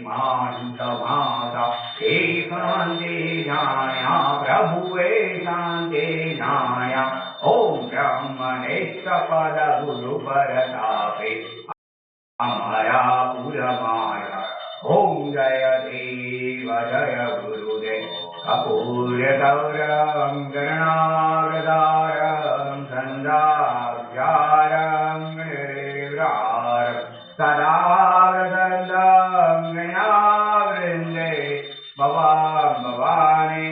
मानुषमासा एकान्ते ज्ञाया प्रभुवे शान्ते ज्ञाया ॐ ब्रह्मणेशपद गुरुपरतापे अमरा पुरमाया ॐ जय देव जय गुरुदेव कपूरगौरवं गणावतारं सन्दाव्यारं निर्व्रारं सदा वदन्तं गणावृन्दे भवानेन्द्रजां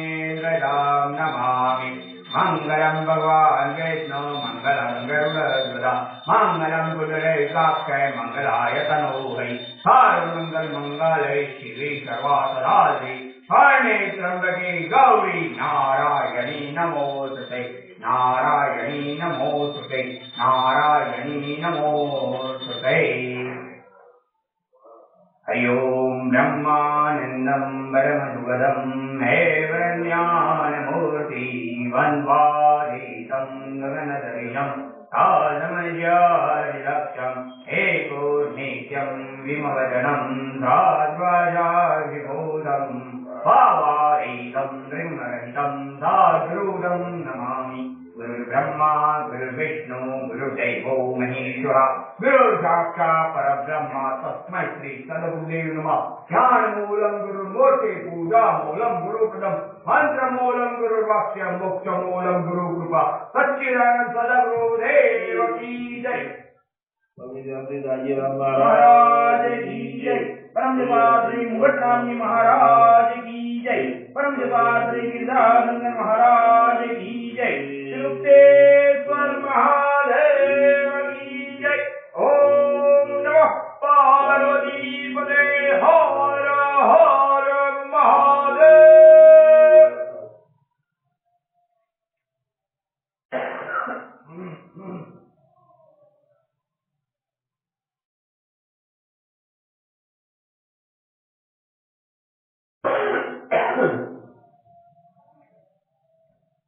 नमामि मंगलम भगवान विष्णु मंगलम गरुड़ध्वजा मंगलम पुंडरीकाक्षय मंगलाय तनोहरि सर्वमंगल मंगले शिवे सर्वासाधिके शरण्ये त्र्यंबके गौरी नारायणी नमोस्तुते नारायणी नमोस्तुते नारायणी नमोस्तुते। हरि ओं ब्रह्मानंदं परमसुखदं हेवरज्ञानमूर्ति वन्वादितं गगनसदृशं तादमर्यादिलक्ष्यम् एको नित्यं विमवदनं साध्वजाधिभूतं भावातीतं त्रिगुणरहितं साद्रूढं नमामि। गुरुर्ब्रह्मा गुरुर्विष्णु गुरुर्देवो महेश्वरा गुरुर्साक्षात् परब्रह्म तस्मै श्री सद्गुरुदेव नमः। ध्यानमूलं गुरुर्मूर्ति पूजामूलं गुरुपदं मंत्रमूलं गुरुर्वाक्यं मोक्षमूलं गुरुकृपा सच्चिदानंद सद्गुरुदेव की जय। महाराज की जय। परमपाद्री मुगटरामी महाराज की जय। परमपाद्री गिरधारंगन महाराज की जय। श्रीरुक्तेश्वर महादेव की जय। ओम नमः पार्वती पते हर हर महादेव।